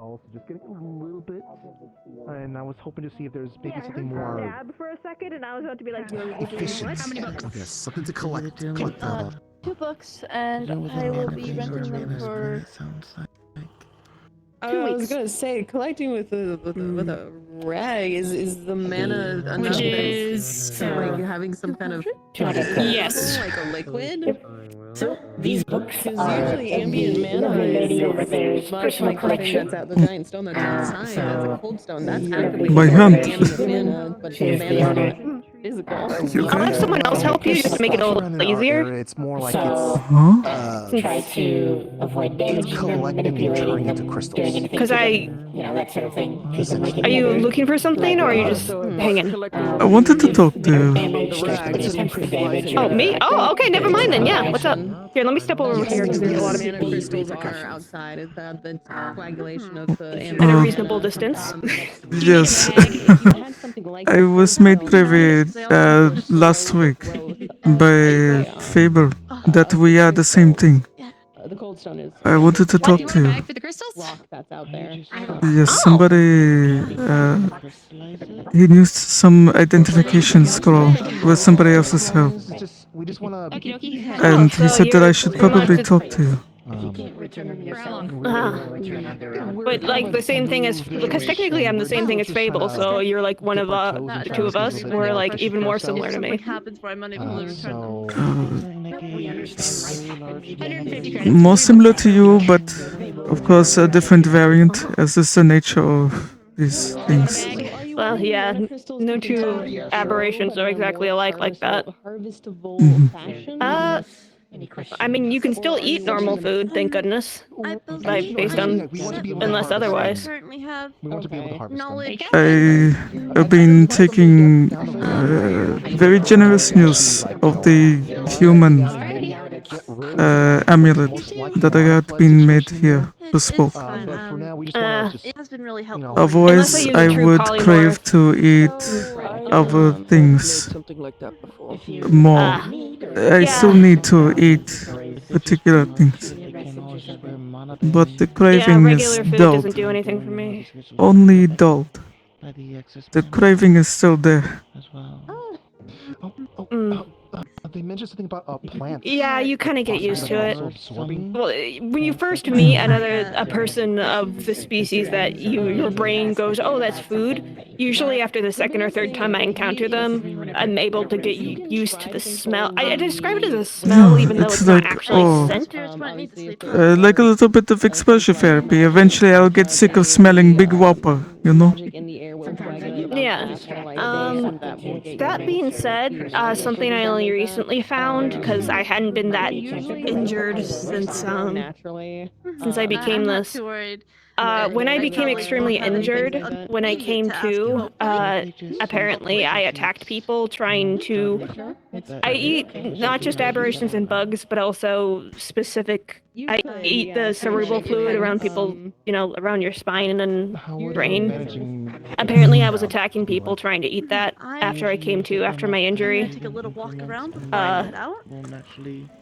Also, just getting a little bit, and I was hoping to see if there's maybe something more. Stab for a second, and I was about to be like, Efficient. How many books? Yes, something to collect. Collect the. 2 books, and I will be renting them for. I was gonna say, collecting with a rag is the mana enough? Which is like having some kind of yes, like a liquid. So these books Because are usually ambient mana lovely lady over there's is much personal like the thing collection. that's out the giant stone that's outside. That's a cold stone. That's actively By controlled hand. ambient mana, but the mana is not physical. I'll have someone else help you just to make it a little easier. It's more like So try to avoid damaging them, manipulating them, doing anything Because to I. them, that sort of thing. Are you looking for something, or are you just hanging? I wanted to talk to you. Damage starts to get temporary damage. Oh, me? Oh, okay, never mind then. Yeah, what's up? Here, let me step over here because there's a lot of mana people crystals are outside. Is that the coagulation of the at a reasonable distance. Yes. I was made privy last week by Faber that we are the same thing. The cold stone is I wanted to talk to you. bag for the crystals. rock that's out there. Yes, somebody. He used some identification scroll with somebody else's help, we just want to. Okie dokie. and he so said that I you're should pretty probably much talk to you. But like the same thing as, because technically I'm the same thing as Fable, so you're like one of the 2 of us. We're like even more similar to me. happens where I'm unable to return them. More similar to you, but of course a different variant, as is the nature of these things. Well, yeah, no 2 aberrations are exactly alike like that. I mean, you can still eat normal food, thank goodness. Like, based on, unless otherwise. Currently have We want to be able to harvest them. knowledge. I have been taking very generous news of the human amulet that I had been made here to spoke. But for now, we just want to It has been really helpful. Otherwise, Unless I use I a true would polymorph. crave to eat other things more. I still need to eat particular things, but the Yeah, craving is regular food dulled. doesn't do anything for me. Only dulled. The craving is still there. They mentioned something about plants. Yeah, you kind of get used to it. Absorbing. Well, when you first meet a person of the species that your brain goes, oh, that's food. Usually after the second or third time I encounter them, I'm able to get used to the smell. I describe it as a smell, even though it's not like, actually oh, scent. like a little bit of exposure therapy. Eventually, I'll get sick of smelling Big Whopper, you know? Yeah. That being said, something I only recently found, because I hadn't been that injured since I became this. Too worried. When I became extremely injured, when I came to, apparently I attacked people trying to. I eat not just aberrations and bugs, but also specific. I eat the cerebral fluid around people, around your spine and brain. Apparently, I was attacking people trying to eat that after my injury. Take a little walk around before I head out.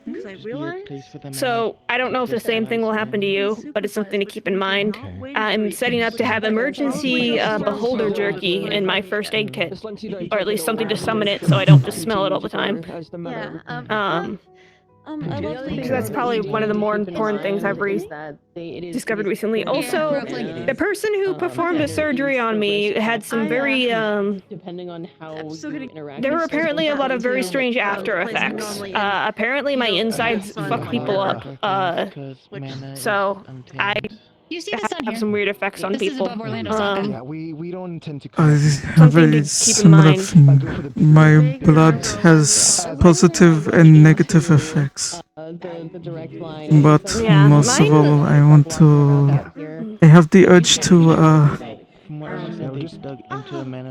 Because I realized. So I don't know if the same thing will happen to you, but it's something to keep in mind. I'm setting up to have emergency beholder jerky in my first aid kit, or at least something to summon it so I don't just smell it all the time. Yeah. Because that's probably one of the more important things I've discovered recently. Also, the person who performed the surgery on me had some very, Depending on how there were apparently a lot of very strange after effects. Apparently my insides fuck people up. So I You see this on have here? some weird effects on This is people. above Orlando Soccer. Yeah, we don't intend to. I have Something to a keep in similar mind. thing. My blood has positive and negative effects. the direct line. But Yeah, most of mine- all, I want to. I have the urge to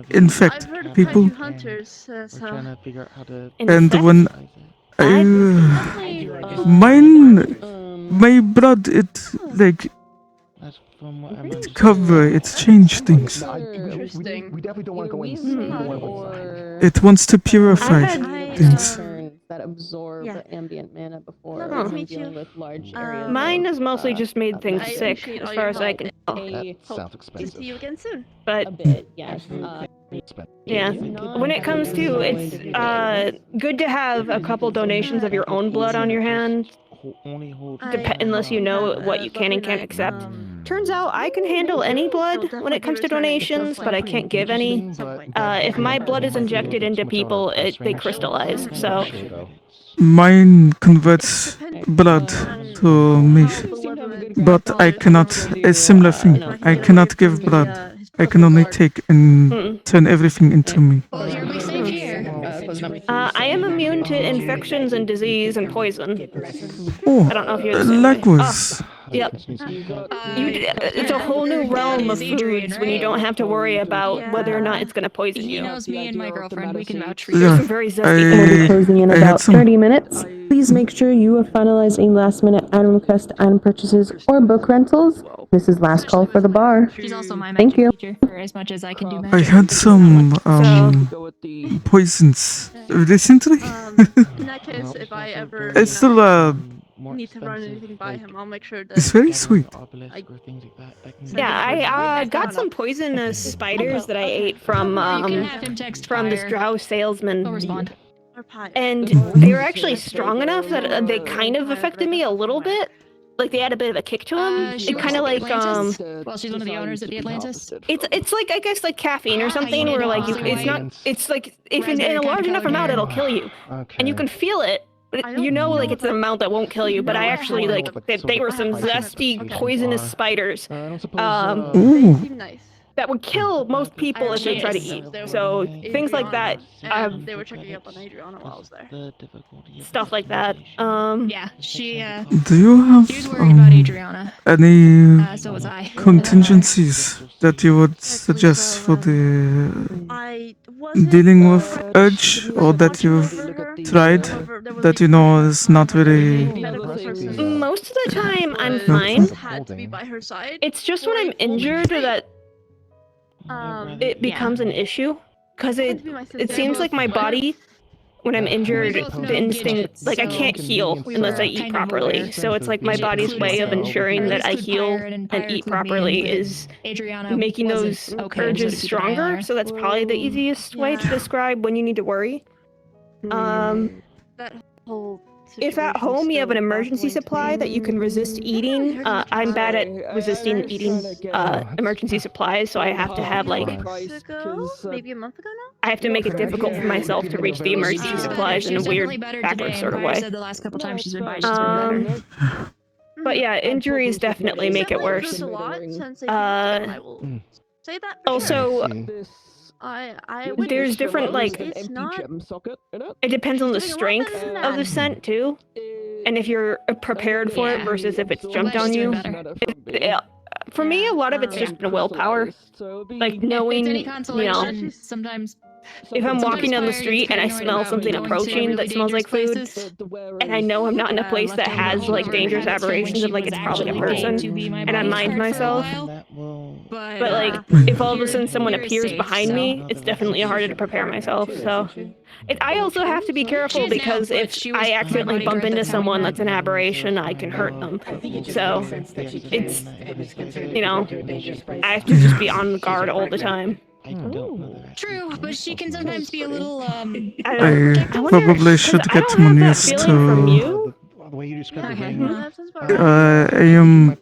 infect I've heard of people. quite a few hunters, so. And Infect? when my blood, it like it cover, it change things. Interesting. We definitely don't want to go insane. It wants to purify I had- things. that absorb Yeah. ambient mana before No, nice to when meet dealing you. with large areas. Mine has mostly just made things I sick, appreciate as all far your as I help. can tell. That sounds Hope to expensive. see you again soon. But A bit, yes. yeah, when it comes to it's good to have a couple donations of your own blood on your hand, unless you know what you can and can't accept. Turns out I can handle any blood when it comes to donations, but I can't give any. If my blood is injected into people, they crystallize. So Mine converts blood to me, but I cannot. A similar thing. I cannot give blood. I can only take and turn everything into me. Well, you're be safe here. I am immune to infections and disease and poison. Oh, I don't know if you're the same way. likewise. Yep. It's a whole new realm of foods when you don't have to worry about whether or not it's going to poison He you. knows me and my girlfriend. We can vouch for There's you. some very zesty We'll be I closing in I had about some. 30 minutes. Please make sure you have finalized any last minute item request, item purchases, or book rentals. This is last call for the bar. She's also my Thank magic you. teacher for as much as I can do I magic. had some poisons recently. In that case, if I ever It's still need to run anything by him, I'll make sure that it's very sweet. Yeah, I got some poisonous spiders that I ate from You can have him text this fire. drow He'll salesman, respond. or pie. and they were actually strong enough that they kind of affected me a little bit. Like they had a bit of a kick to them. She It kind of works like at Atlantis. Well, she's one of the owners at the Atlantis. it's like I guess like caffeine or something you where know, like it's not it's like if in a large enough amount it'll kill you, and you can feel it. But you know, like it's an amount that won't kill you. But I actually like they were some zesty, poisonous spiders Ooh. Seem nice. that would kill most people if they try to eat. So things like that, And they were checking up on Adriana while I was there. stuff like that. Yeah, she Do you have was worried about Adriana. any So was I. contingencies that you would suggest for the I wasn't dealing with urge, or that you've tried that you know is not very? Most of the time, I'm No. fine. had to be by her side. It's just when I'm injured that it becomes an issue, because it seems like my body, when I'm injured, the instinct, like I can't heal unless I eat properly. So it's like my body's way of ensuring that I heal and eat properly is making those urges stronger. So that's probably the easiest way to describe when you need to worry. That whole If at home you have an emergency supply that you can resist eating, I'm bad at resisting eating emergency supplies, so I have to have like maybe a month ago now. I have to make it difficult for myself to reach the emergency supplies in a weird backwards sort of way. Said the last couple times she's been by, she's been better. But yeah, injuries definitely make it worse. A lot since I will say that. For Also, there's different like it's not. it depends on the strength of the scent too, and if you're prepared for it versus if it's jumped on you. For me, a lot of it's just willpower, like knowing, If it's any you know, consolation, sometimes if I'm walking down the street and I smell something approaching that smells like food, and I know I'm not in a place that has like dangerous aberrations of like it's probably a person, and I mind myself. But like if all of a sudden someone appears behind me, it's definitely harder to prepare myself. So I also have to be careful because if I accidentally bump into someone that's an aberration, I can hurt them. So it's, you know, I have to just be on guard all the time. True, but she can sometimes be a little I probably should get someone used to. The way you describe Okay. I am.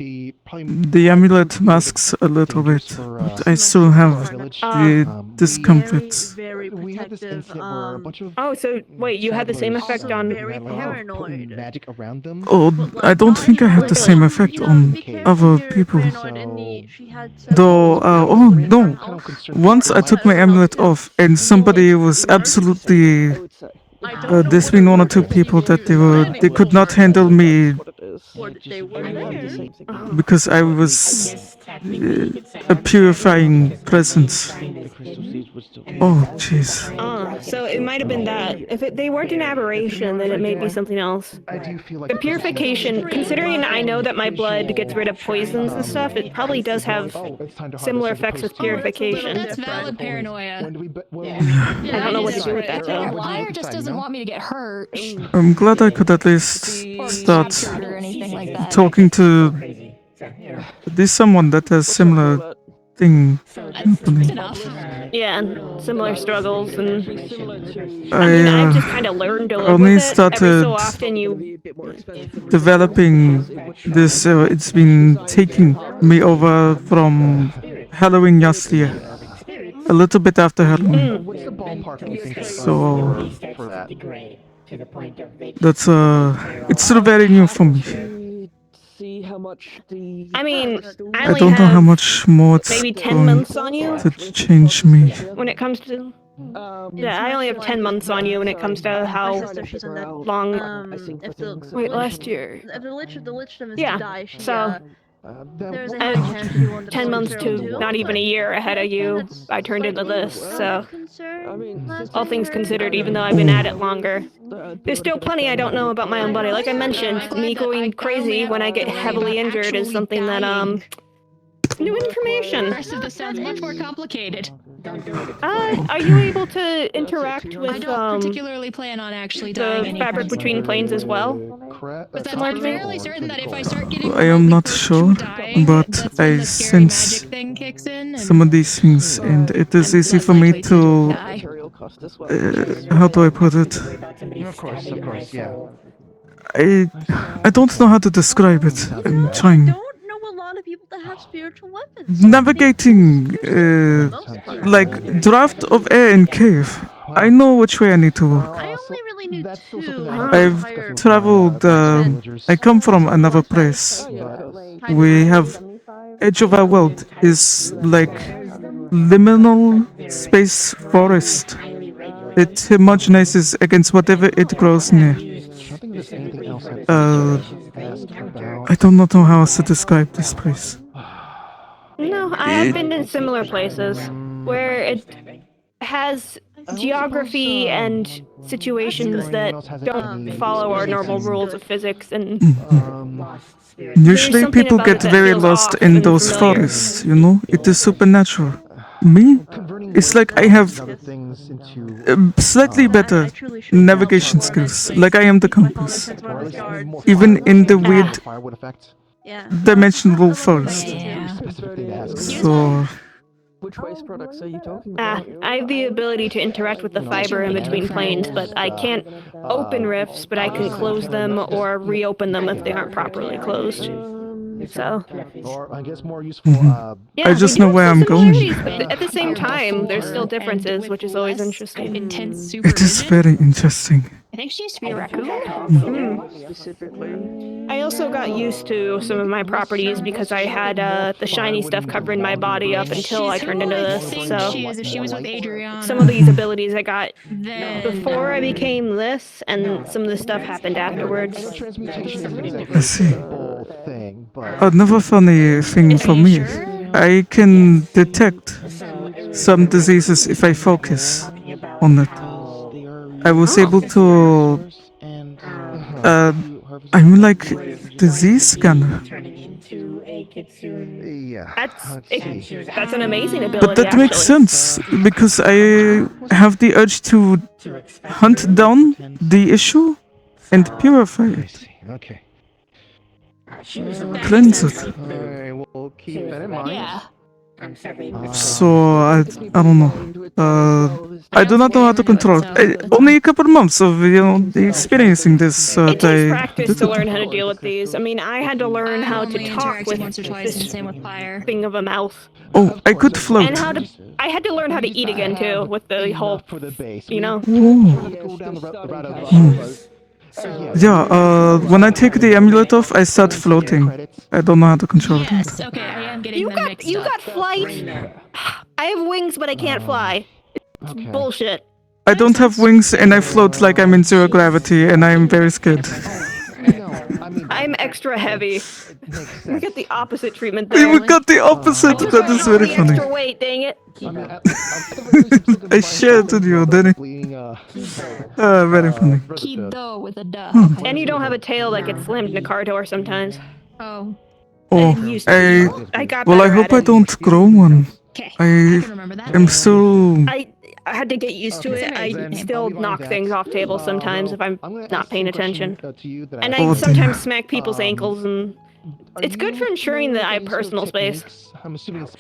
The amulet masks a little bit, but I still have the discomforts. Very protective. Oh, so wait, you had the same effect on. Very paranoid. magic around them. Oh, I don't think I had the same effect on other people. Though, oh no. Once I took my amulet off and somebody was absolutely... there's been one or two people that they could not handle me because I was a purifying presence. Oh, jeez. so it might have been that. If they weren't an aberration, then it may be something else. I do feel like The purification, considering I know that my blood gets rid of poisons and stuff, it probably does have similar effects with purification. That's valid paranoia. I don't know what to do with that though. Liar just doesn't want me to get hurt. I'm glad I could at least start Or anything like that. talking to at least someone that has similar thing happening. Enough. Yeah, and similar struggles, and I I've just kind of learned to live only with it. Every started so often you... developing this. It's been taking me over from Halloween last year, a little bit after Halloween. What's the ballpark you think? So For that. that's it's still very new for me. See how much the I mean, I I only don't know how have much more it's maybe 10 going months on you to change me. when it comes to... Yeah, I only have 10 months on you when it comes to how sister, she's on that. long... If the Wait, last year. if the lichdom is Yeah, to die, she, so- there's a I high have chance you want 10 months to not even a year ahead of you. I turned into this, so... All things considered, even though I've been at it longer. There's still plenty I don't know about my own body. Like I mentioned, me going crazy when I get heavily injured is something that, new information. The rest of this sounds much more complicated. Are you able to interact I with, don't particularly plan on actually dying the anytime fabric between soon. planes as well? But I'm fairly certain that if I start getting I am not remotely sure, close to dying, but that's I when the scary sense magic thing kicks in, and some of these things, and it is I'm easy less for me likely to. die. How do I put it? Of course, yeah. I don't know how to describe it. I'm trying. don't know a lot of people that have spiritual weapons. Navigating, like draft of air in cave. I know which way I need to walk. I only really knew That's still two. something I've traveled. I come from another place. We have edge of our world is like liminal space forest. It homogenizes against whatever it grows near. I do not know how else to describe this place. No, I have been in similar places where it has geography and situations that don't follow our normal rules of physics, and Usually something people about get it that very feels lost off in and those familiar. forests, you know? It is supernatural. Me? It's like I have slightly better navigation skills, like I am the compass. Even in the weird Yeah. dimensional forest. Yeah. So, which waste products are you talking about? I have the ability to interact with the fiber in between planes, but I can't open rifts, but I can close them or reopen them if they aren't properly closed. So, Or I guess more useful. yeah, I just we do know where have I'm some going. similarities, but at the same time, there's still differences, which is always interesting. Intense it is supervision. very interesting. I think she used to be a raccoon. Specifically. I also got used to some of my properties because I had the shiny stuff covering my body up until I turned into this. I think So she is if she was with Adriana. some of these abilities I got then before I became this, and some of the stuff happened afterwards. I see. Thing, but Another funny thing for me, I can detect some diseases if I focus on it. I was able to. I'm like disease scanner. yeah. That's an amazing ability. But that makes actually. sense because I have the urge to hunt down the issue and purify it, Okay. cleanse it. Alright, we'll keep that in mind. Yeah. So I don't know. I do not know how to control it. Only a couple months of experiencing this. It takes I practice did to it. learn how to deal with these. I mean, I had to learn how to only talk interacted with once or twice, and this same with fire. thing of a mouth, Oh, I could float. and how to. I had to learn how to eat again too, with the whole, For the base. you know. Ooh. Go down the route of Yeah, when I take the amulet off, I start floating. I don't know how to control it. Yes. Okay, I am getting them mixed You up. got flight. I have wings, but I can't fly. It's bullshit. I don't have wings and I float like I'm in zero gravity and I'm very scared. I'm extra heavy. We get the opposite treatment there. We got the opposite. That is very the funny. extra weight, dang it. I shared with you, Danny. Very funny. Kido with a duh. And you don't have a tail that gets slammed in a car door sometimes. Oh. Oh, Used to. I got well, I better hope at I it. don't grow one. Okay. I can remember that. am so... I had to get used to it. I still knock things off tables sometimes if I'm not paying attention. And I sometimes smack people's ankles, and it's good for ensuring that I have personal space.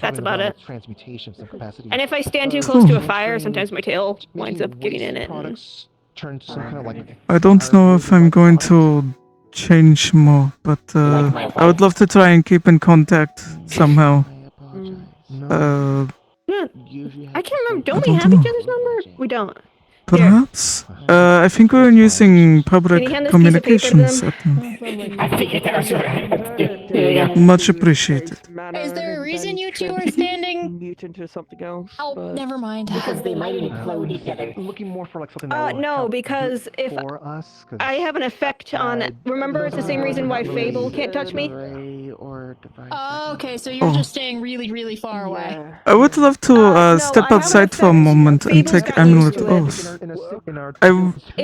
That's about it. And if I stand too close to a fire, sometimes my tail winds up getting in it. I don't know if I'm going to change more, but I would love to try and keep in contact somehow. Yeah, I can't remember. Don't I we don't have know. each other's number? We don't. Perhaps? I think we're using public Can you hand this piece of paper to communications them? at the Much appreciated. Is there a reason you two are standing? Mutant or something else. Oh, but- never mind. Because they might implode each other. Looking more for like something that will No, help because if for us, 'cause I have an effect on it. Remember, it's the same reason why Fable can't touch me? Oh, okay, so you're Oh. just staying really, really far away. Yeah. I would love to No, step I have an outside for a effect. moment and Fable's take gotten used Amulet to it. off. If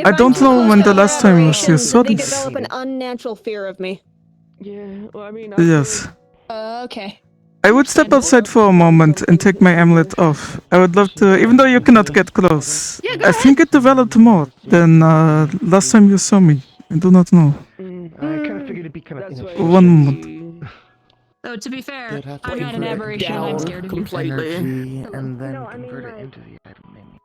I I'm don't too know close when to the last time was you aberrations, saw they this. develop an unnatural fear of me. Yeah, well, I mean, Yes. Okay. I would step outside for a moment and take my amulet off. I would love to, even though you cannot get close. Yeah, go I think it developed more than last time you saw me. I do not know. I kind of figured it'd be kind of That's why inefficient. One moment. So to be fair, They'd have to I've got an convert it aberration I'm down scared of. completely. energy and then No, I mean, convert it like- into the item menu.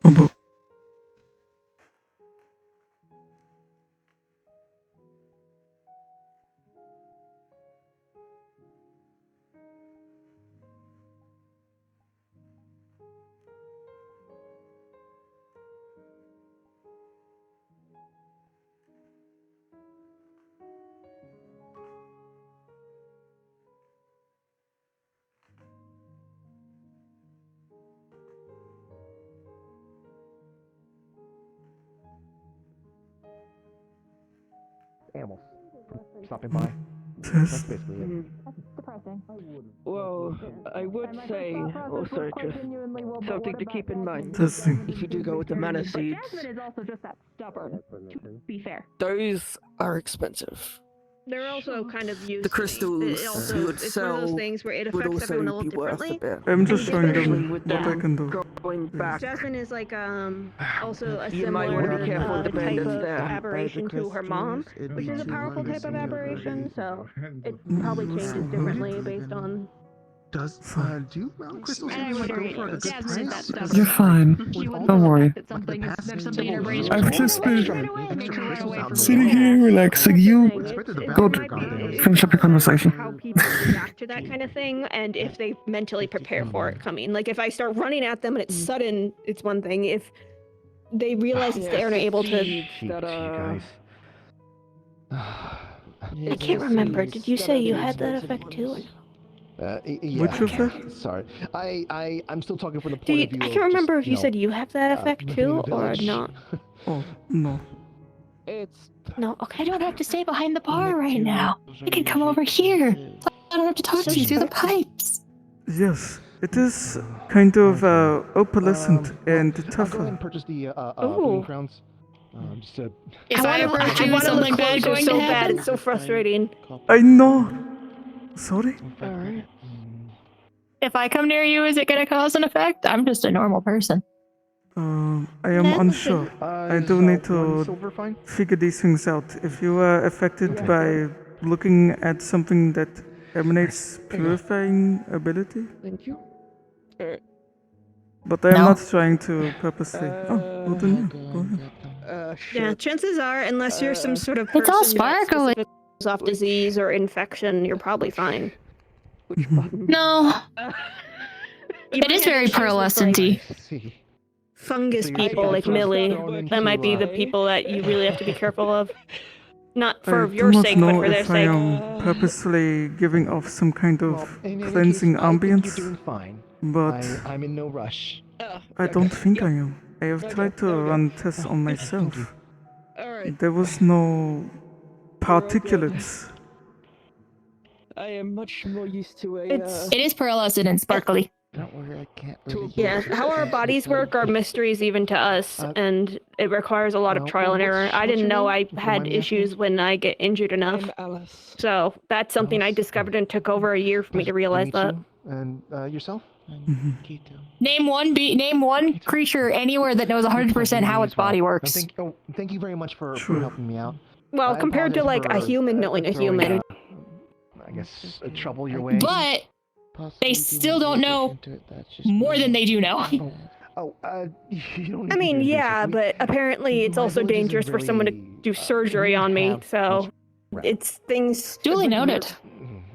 Oh, but Animals stopping by. That's this. basically it. Well, I would say also just something to keep in mind. Testing. If you do go with the mana seeds, also just that stubborn, to be fair. those are expensive. They're also kind of used. The crystals It also, you would it's one of those sell things where it would affects everyone a also little be worth a differently. bit. I'm just showing Especially them with what I them can do. going back. Jasmine is like also a You might wanna similar be careful with the type bandits of there. aberration to her mom, which is a powerful type of aberration. So it probably changes differently based on. Do round crystals And I usually wonder, go for a good Jasmine is that price? stubborn. You're fine. She wouldn't Don't know worry. There's something in her brain. I've just been Makes her run away from sitting me. here relaxing. You go finish up your conversation. How people react to that kind of thing, and if they mentally prepare for it coming. Like if I start running at them and it's sudden, it's one thing. If they realize it's there and are able to. That, guys. I can't remember. Did you say you had that effect too? Yeah. Which effect? Sorry. I'm still talking from the point Do you, of view I of can't remember just, if you said you have that effect living too in a or village. not. Oh, no. it's No, okay. I don't have to stay behind the bar right now. I can come over here. I don't have to talk to you through the pipes. Yes, it is kind of opalescent and I'll go ahead tougher. and purchase the Ooh. breeding crowns. Just to If I approach you with wanna something look bad closer going so to bad, happen, it's so frustrating. I know. Sorry? alright. if I come near you, is it going to cause an effect? I'm just a normal person. I am unsure. I do need to silver fine? figure these things out. If you are affected by looking at something that emanates purifying ability, Thank you. but I am No. not trying to purposely. Oh, well then, yeah, go ahead. Yeah, Shit. chances are, unless you're some sort of It's all person that sparkly. specifically goes off disease or infection, you're probably fine. Which button? No, You it might is have very issues with, pearlescent-y. like, Let's see. fungus So you're people saying like it's Millie. thrown into, That might be the people that you really have to be careful of. Not for I your do not sake, but know for their if I sake. am purposely giving off some kind of In any cleansing case, I think ambience, you're doing fine. but I'm in no rush. I don't think I am. I have tried to run tests on myself. Alright. There was no particulates. I am much more used to a. It's- It is pearlescent and sparkly. Don't worry, I can't really Yeah, how our bodies work are mysteries even to us, and it requires a lot of trial and error. I didn't know I had issues when I get injured enough. I'm Alice. So that's something I discovered and took over a year for me to realize that. And yourself? Name one creature anywhere that knows 100% how its body works. Thank you very much for helping me out. Well, I compared to like apologize a for, human knowing a throwing, human. I guess trouble your way. But they still don't know more than they do know. Oh, you don't need I to mean, do yeah, this. but apparently it's My also village isn't dangerous for someone to very, do surgery on me, have so much rep. it's things. Duly noted.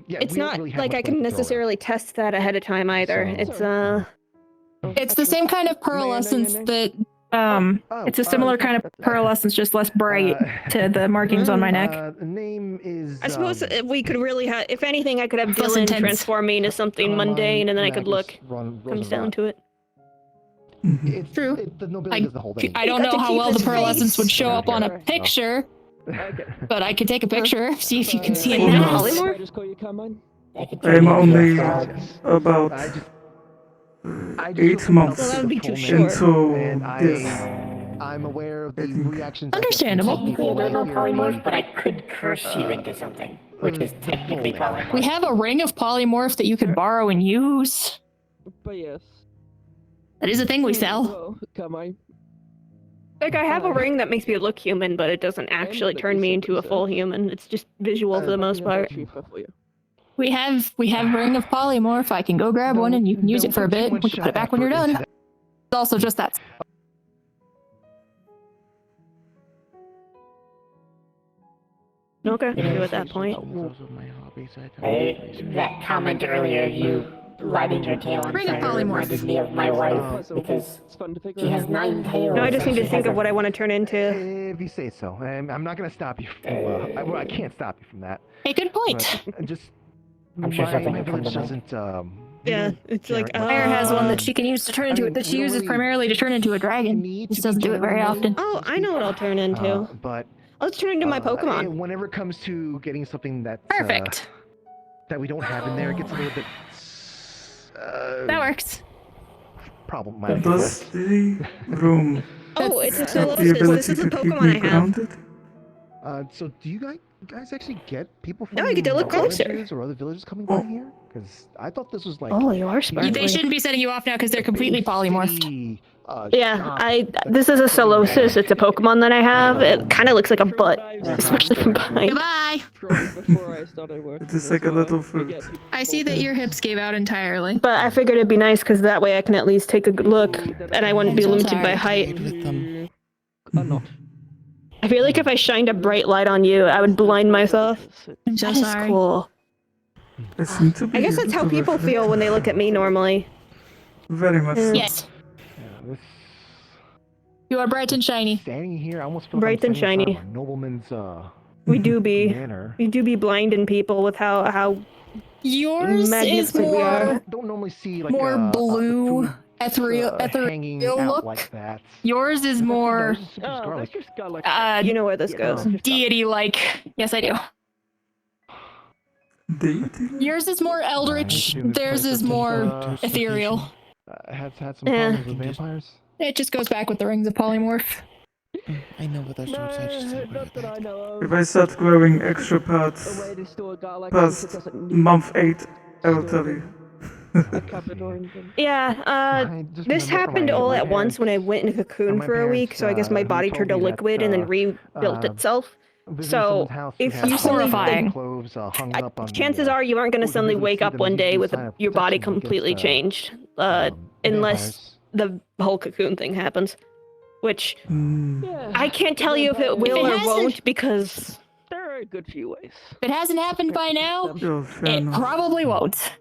Yeah, It's we don't not really have like much I can money to throw around. necessarily test that ahead of time either. So- It's It's the same kind of pearlescence that it's a similar kind of pearlescence, just less bright to the markings on my neck. The name is. I suppose if we could really have, if anything, I could have Less Dylan intense. transform me into something Carmine mundane, and then I could Magus look. Comes down to it. It's True. The nobility is the whole thing. I don't got know to how keep well the his pearlescence face. would show up on a Okay. picture, Okay. but I could take a picture, see if you can see it Who now. knows? Polymorph? I just call you Carmine? I am only Yes. about I just 8 months Well, that would be too full short. into And this. I'm aware of the I think- reactions. Understandable. But I could curse you into something, which is technically polymorph. We have a ring of polymorph that you could borrow and use. But yes. That is a thing we sell. Well, Carmine. Like I have a ring that makes me look human, but it doesn't actually turn me into a full human. It's just visual for the most part. Cheaper for you. We have ring of polymorph. I can go grab one and you can use it for a bit. We can put it back when you're done. It's also just that. Okay, do at that point. That comment earlier, you riding your tail on Ring of fire polymorph. reminded me of my wife, because It's fun to figure she has out. 9 tails. No, I just need to She think has of what I want to turn into. If you say so, I'm not gonna stop you. From, I can't stop you from that. Hey, good point. But just I'm sure something my will come village to mind. doesn't. Yeah, it's like Claire has one that she can use to turn into it. That she uses primarily to turn into a dragon. Just doesn't do it very often. Oh, I know what I'll turn into. But I'll just turn into my Pokemon. whenever it comes to getting something that Perfect. that we don't have in there, it gets a little bit. That works. Problematic. Does the room Oh, it's a have the Solosis. ability This is a to keep Pokemon me I have. grounded? So do you guys actually get people from No, I get to look closer. villages or other villages coming by here? Because I thought this was like. Oh, you are They sparkly. shouldn't be setting you off now because they're completely polymorphed. Yeah, this is a Solosis. It's a Pokemon that I have. It kind of looks like a butt, especially from behind. Goodbye. Before I started working. It is like a little fruit. I see that your hips gave out entirely. But I figured it'd be nice because that way I can at least take a good look, and I wouldn't be I'm so limited by sorry. height. I'm not. I feel like if I shined a bright light on you, I would blind myself. I'm so That is sorry. cool. I seem to be I guess that's able how to people reflect. feel when they look at me normally. Very much so. Yes, This you are bright and shiny. standing here, I almost feel Bright like I'm and standing shiny. outside of a nobleman's We do be. manor. We do be blinding people with how Yours is magnificent we are. more Don't normally see like more blue, food, ethereal hanging out look. like that. Yours is more Oh, that's just got like. you know where this goes. deity-like. Yes, I do. Deity? Yours is more eldritch. Theirs is more ethereal. Has had some Yeah. problems with vampires. It just goes back with the rings of polymorph. I know, but there's no such thing. Not that I know of. If I start growing extra A parts way to store garlic past that doesn't need month 8, I will tell you. a cupboard or anything. Yeah, I just this remember happened my- all my at once parents- when I went in a cocoon my for a week, parents, so I guess my who body told turned to me that, liquid and then rebuilt itself. visiting So, someone's house who if had you suddenly- Horrifying. clothes, hung up on the, Chances are you aren't going to who suddenly didn't wake see up them one use day the with sign of your body protection completely against, changed, unless vampires. the whole cocoon thing happens. Which, Yeah. I can't tell you if it will it or hasn't- won't, because There are a good few ways. If it hasn't happened by now, Oh, fair it enough. probably won't.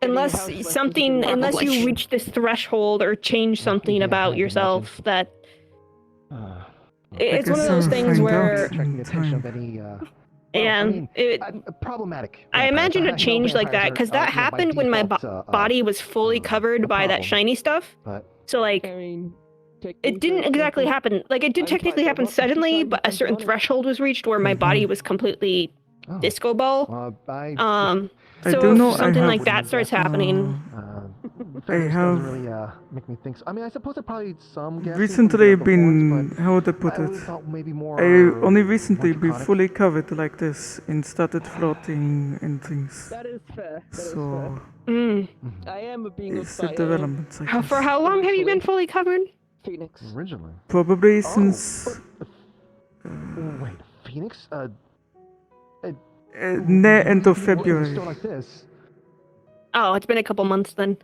unless unless you reach this threshold or change something about yourself that It's one of those things where, Attracting the attention of any, problematic. I imagine it changed like that because that happened when my body was fully covered by that shiny stuff. So like, it didn't exactly happen. Like it did technically happen suddenly, but a certain threshold was reached where my body was completely disco ball. So if something like that starts happening. I have really make me think. I mean, I suppose I probably some recently been, how would I put it? I only recently been fully covered like this and started floating and things. That is fair. So I am a being of it's a fire. development. For how long have you been fully covered? Phoenix. Originally. Probably since. Wait, Phoenix? End of February. Still like this. Oh, it's been a couple months then.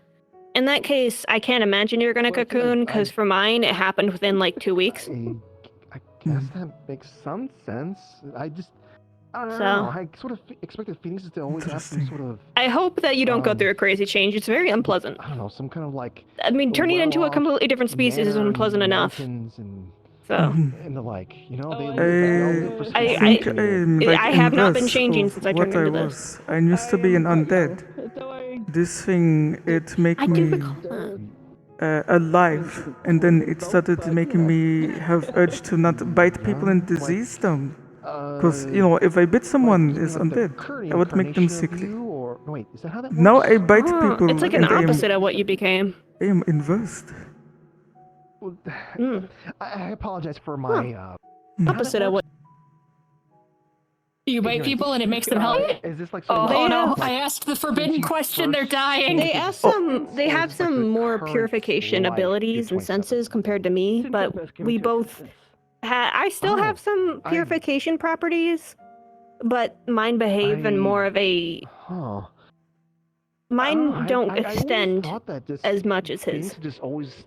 In that case, I can't imagine you're gonna cocoon, because for mine, it happened within like 2 weeks. I guess that makes some sense. I don't know. I sort of expected Phoenixes to always have some sort of... I hope that you don't go through a crazy change. It's very unpleasant. I don't know, some kind of like... I mean, turning it into a completely different species is unpleasant enough. So... And the like, you know, I have not been changing since I turned into this. I used to be an undead. This thing, it made me alive, and then it started making me have urge to not bite people and disease them. Because, you know, if I bit someone is undead, I would make them sickly. Now I bite people. It's like an opposite of what you became. I am inversed. I apologize for my opposite of what you bite people and it makes them help. Is this like oh no! I asked the forbidden question. They're dying. They asked some. They have some more purification abilities and senses compared to me, but we both. I still have some purification properties, but mine behave in more of a. Mine don't extend as much as his. Just always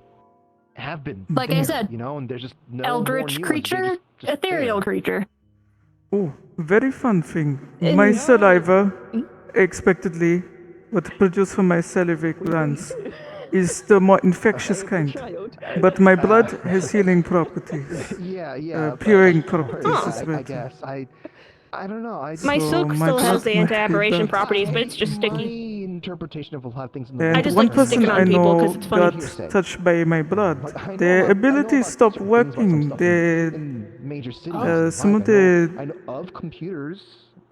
have been. Like I said, you know, and there's just no eldritch creature, ethereal creature. Oh, very fun thing. My saliva, expectedly, what produced from my salivary glands, is the more infectious kind. But my blood has healing properties. Curing properties as well. I guess. I don't know. My silk still has the anti-aberration properties, but it's just sticky. My interpretation of a lot of things in the And I just one like to stick person it I on people know because it's funny. got touched by my blood. Their abilities stopped working. in major cities. Some of the... I know of computers.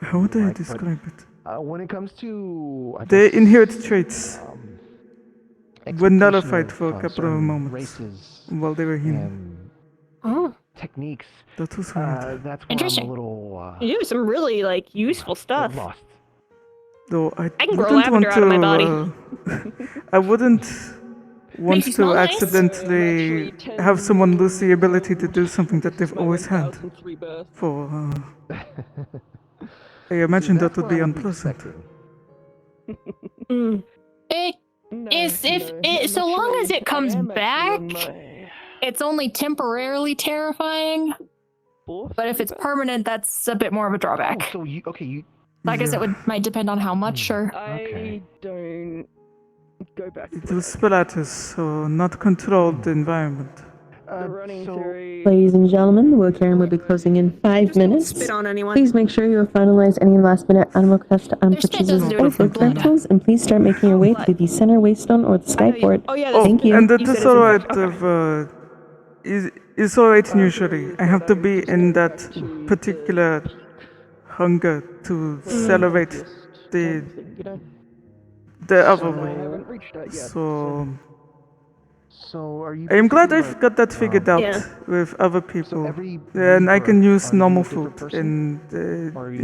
How would I describe it? When it comes to... Their inherent traits were nullified for a couple of moments while they were healing. Techniques. That was weird. That's interesting. I'm a little, you do some really like useful stuff. lost. Though I can grow wouldn't want lavender out of my body. I wouldn't want to accidentally have someone lose the ability to do something that they've always had. For I imagine that would be unpleasant. It is so long as it comes back. It's only temporarily terrifying, but if it's permanent, that's a bit more of a drawback. So I guess it might depend on how much, sure. I don't go back. It will spill at us, so not controlled environment. Ladies and gentlemen, the work hearing will be closing in 5 minutes. Spit on anyone. Please make sure you have finalized any last-minute animal custom purchases or book rentals, and please start making your way through the center waystone or the skyport. Thank you. And that is alright. It's alright usually. I have to be in that particular hunger to celebrate the other way. So are you? I am glad I've got that figured out with other people, and I can use normal food and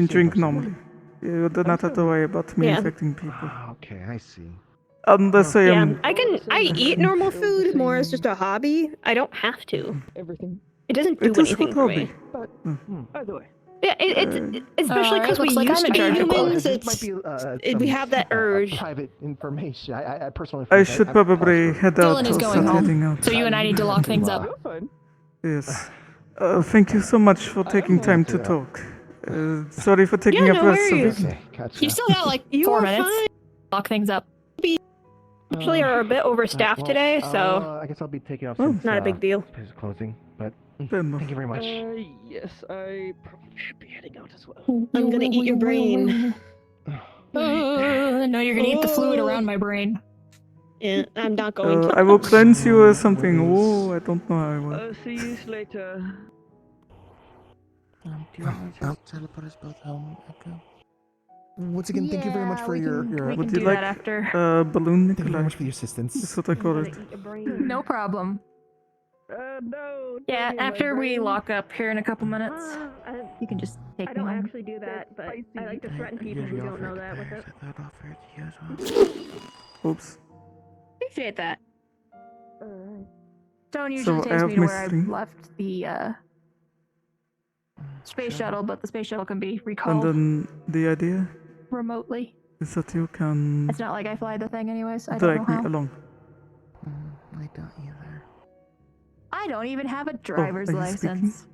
drink normally. You do not have to worry about me infecting people. Okay, I see. Unless I am. I eat normal food more as just a hobby. I don't have to. Everything. It doesn't do anything for me. But either way. Yeah, it's especially because we used to be humans. We have that urge. Private information. I personally. I should probably head out. Dylan is going home, so you and I need to lock things up. Yes. Thank you so much for taking time to talk. Sorry for taking up rest. You still got like 4 minutes. Lock things up. Actually, are a bit overstaffed today, so I guess I'll be taking off. Not a big deal. Closing, but Thank you very much. Yes, I probably should be heading out as well. I'm gonna eat your brain. No, you're gonna eat the fluid around my brain. Yeah, I'm not going to. I will cleanse you or something. Oh, I don't know how I will. See you later. Do you want to teleport us both home, Echo? Once again, thank you very much for your. Would you like balloon, Nikolai? Thank you very much for your assistance. That's what I call it. No problem. No. Yeah, after we lock up here in a couple minutes, you can just take me home. actually do that, but I like to threaten people who don't know that with it. Oops. Appreciate that. Stone So usually I takes have me to my where string. I've left the space shuttle, but the space shuttle can be And recalled then the idea remotely. is that you can It's not like I fly the thing anyways. I don't know drag me how. along. I don't either. I don't even have a driver's are you speaking? license.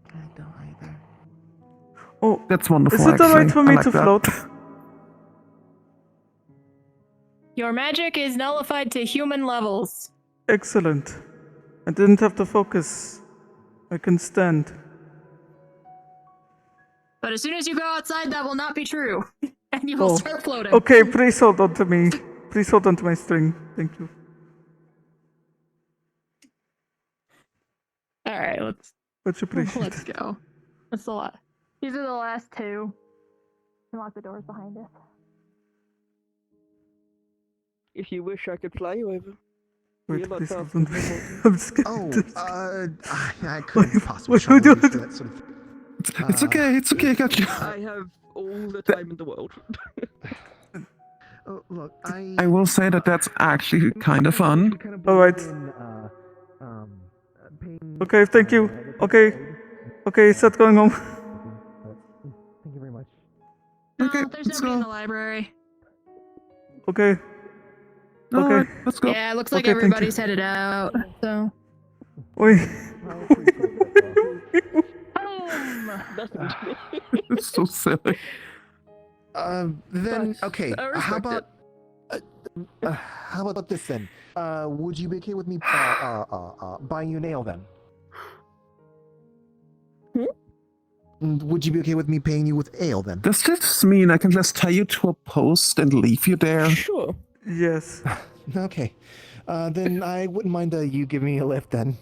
I don't either. Oh, That's wonderful. is it alright actually. for I me like to that. float? Your magic is nullified to human levels. Excellent. I didn't have to focus. I can stand. But as soon as you go outside, that will not be true. And you will start floating. Okay, please hold on to me. Please hold on to my string. Thank you. Alright, Much appreciated. let's go. That's a lot. These are the last two. And lock the doors behind us. If you wish, I could fly you over. Wait, You're not please fast hold on. enough. I'm scared. I couldn't possibly what shuttle do you you for do? that sort of. It's okay, it's okay, I got you. I have all the time in the world. Oh, look, I will say that that's actually kind of fun. Alright. Okay, thank you. Okay. Okay, start going home. Thank you very much. Okay, There's let's nobody in go. the library. Okay. Alright, let's go. Yeah, it looks like Okay, thank everybody's headed out. So. Oi. It's so silly. Then But okay. I How respect about this then? Would you be okay with me buying you an ale then? Would you be okay with me paying you with ale then? Does this mean I can just tie you to a post and leave you there? Sure. Yes. Okay. Then I wouldn't mind you giving me a lift then.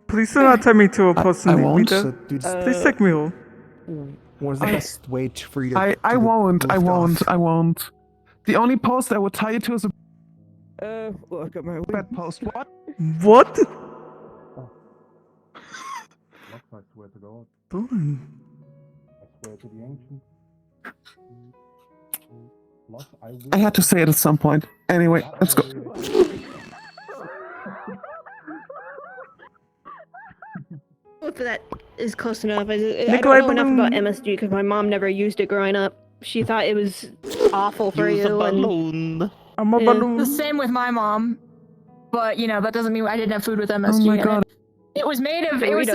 Please do not tie me to a post I and leave me won't. there. Dude, Please take me home. what's the best way for you to? I won't. off? I won't. The only post I would tie you to is a Well, I got my bed post. What? What? I swear to God. Doing? I swear to the ancient. I had to say it at some point. Anyway, let's go. If that is close enough. I Nikolai don't know enough balloon. about MSG because my mom never used it growing up. She thought it was awful for Use a you. balloon. I'm a Yeah. balloon. The same with my mom. But, you know, that doesn't mean I didn't have food with MSG. Oh my in it. god. It was made of. Doritos.